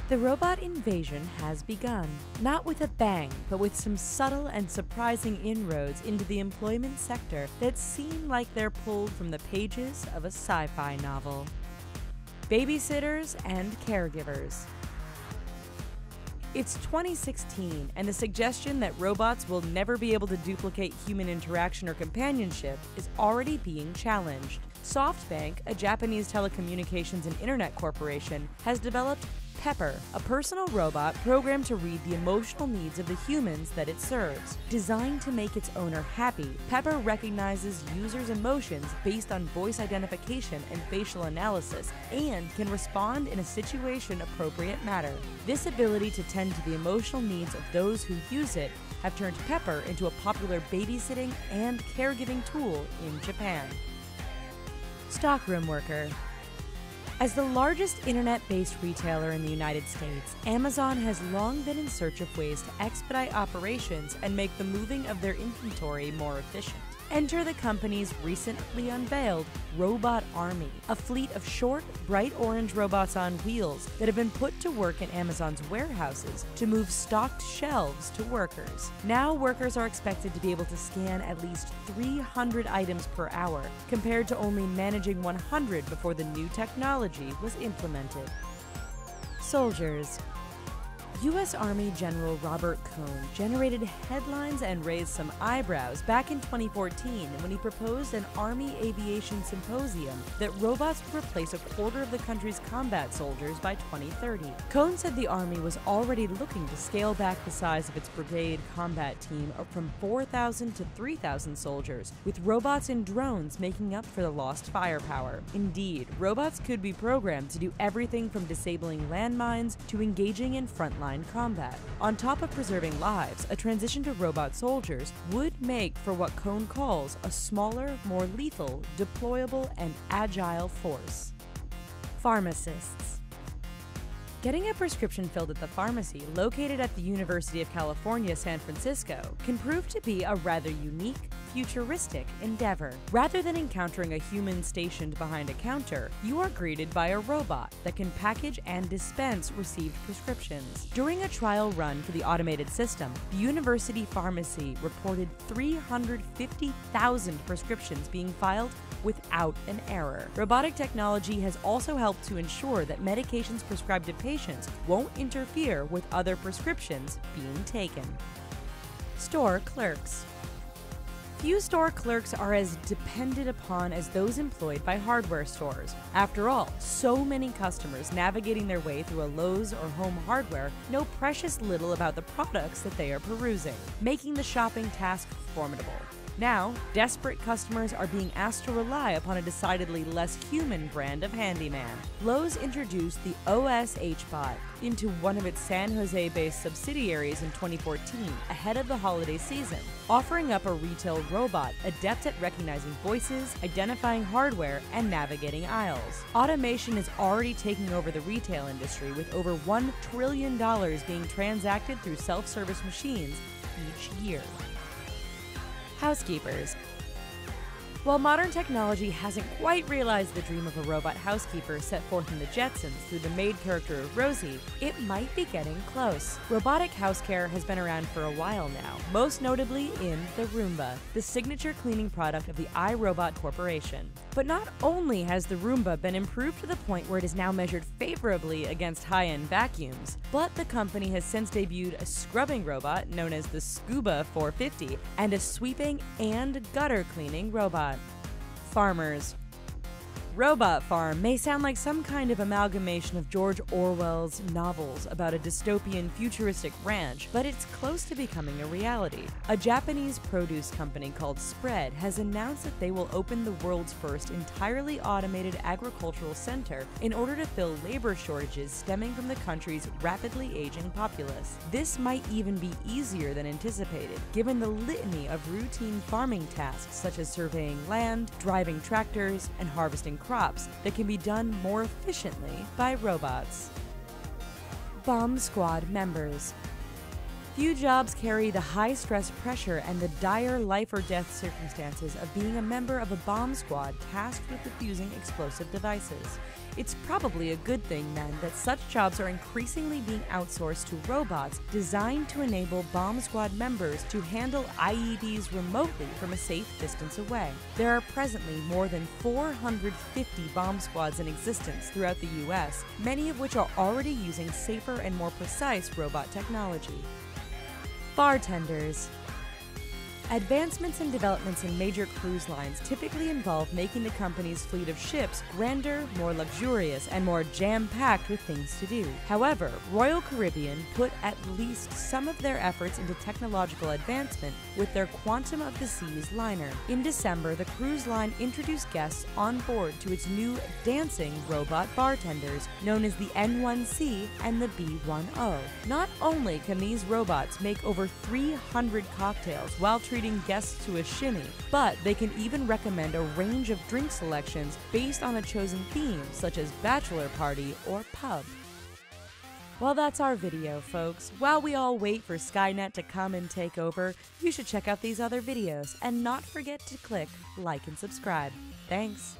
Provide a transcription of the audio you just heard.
The robot invasion has begun, not with a bang, but with some subtle and surprising inroads into the employment sector that seem like they're pulled from the pages of a sci-fi novel. Babysitters and caregivers. It's 2016, and the suggestion that robots will never be able to duplicate human interaction or companionship is already being challenged. SoftBank, a Japanese telecommunications and internet corporation, has developed Pepper, a personal robot programmed to read the emotional needs of the humans that it serves. Designed to make its owner happy, Pepper recognizes users' emotions based on voice identification and facial analysis, and can respond in a situation-appropriate manner. This ability to tend to the emotional needs of those who use it have turned Pepper into a popular babysitting and caregiving tool in Japan. Stockroom worker. As the largest internet-based retailer in the United States, Amazon has long been in search of ways to expedite operations and make the moving of their inventory more efficient. Enter the company's recently unveiled Robot Army, a fleet of short, bright orange robots on wheels that have been put to work in Amazon's warehouses to move stocked shelves to workers. Now workers are expected to be able to scan at least 300 items per hour, compared to only managing 100 before the new technology was implemented. Soldiers. U.S. Army General Robert Cohn generated headlines and raised some eyebrows back in 2014 when he proposed an Army Aviation Symposium that robots would replace a quarter of the country's combat soldiers by 2030. Cohn said the Army was already looking to scale back the size of its brigade combat team up from 4,000 to 3,000 soldiers, with robots and drones making up for the lost firepower. Indeed, robots could be programmed to do everything from disabling landmines to engaging in frontline combat. On top of preserving lives, a transition to robot soldiers would make for what Cohn calls a smaller, more lethal, deployable, and agile force. Pharmacists. Getting a prescription filled at the pharmacy located at the University of California, San Francisco can prove to be a rather unique, futuristic endeavor. Rather than encountering a human stationed behind a counter, you are greeted by a robot that can package and dispense received prescriptions. During a trial run for the automated system, the university pharmacy reported 350,000 prescriptions being filed without an error. Robotic technology has also helped to ensure that medications prescribed to patients won't interfere with other prescriptions being taken. Store clerks. Few store clerks are as depended upon as those employed by hardware stores. After all, so many customers navigating their way through a Lowe's or Home Hardware know precious little about the products that they are perusing, making the shopping task formidable. Now, desperate customers are being asked to rely upon a decidedly less human brand of handyman. Lowe's introduced the OS Bot into one of its San Jose-based subsidiaries in 2014, ahead of the holiday season, offering up a retail robot adept at recognizing voices, identifying hardware, and navigating aisles. Automation is already taking over the retail industry, with over $1 trillion being transacted through self-service machines each year. Housekeepers. While modern technology hasn't quite realized the dream of a robot housekeeper set forth in the Jetsons through the maid character of Rosie, it might be getting close. Robotic house care has been around for a while now, most notably in the Roomba, the signature cleaning product of the iRobot Corporation. But not only has the Roomba been improved to the point where it is now measured favorably against high-end vacuums, but the company has since debuted a scrubbing robot known as the Scuba 450 and a sweeping and gutter cleaning robot. Farmers. Robot Farm may sound like some kind of amalgamation of George Orwell's novels about a dystopian futuristic ranch, but it's close to becoming a reality. A Japanese produce company called Spread has announced that they will open the world's first entirely automated agricultural center in order to fill labor shortages stemming from the country's rapidly aging populace. This might even be easier than anticipated, given the litany of routine farming tasks such as surveying land, driving tractors, and harvesting crops that can be done more efficiently by robots. Bomb Squad members. Few jobs carry the high stress pressure and the dire life or death circumstances of being a member of a bomb squad tasked with defusing explosive devices. It's probably a good thing, then, that such jobs are increasingly being outsourced to robots designed to enable bomb squad members to handle IEDs remotely from a safe distance away. There are presently more than 450 bomb squads in existence throughout the US, many of which are already using safer and more precise robot technology. Bartenders. Advancements and developments in major cruise lines typically involve making the company's fleet of ships grander, more luxurious, and more jam-packed with things to do. However, Royal Caribbean put at least some of their efforts into technological advancement with their Quantum of the Seas liner. In December, the cruise line introduced guests on board to its new dancing robot bartenders, known as the N1C and the B10. Not only can these robots make over 300 cocktails while treating guests to a shimmy, but they can even recommend a range of drink selections based on a chosen theme, such as bachelor party or pub. Well, that's our video, folks. While we all wait for Skynet to come and take over, you should check out these other videos and not forget to click like and subscribe. Thanks.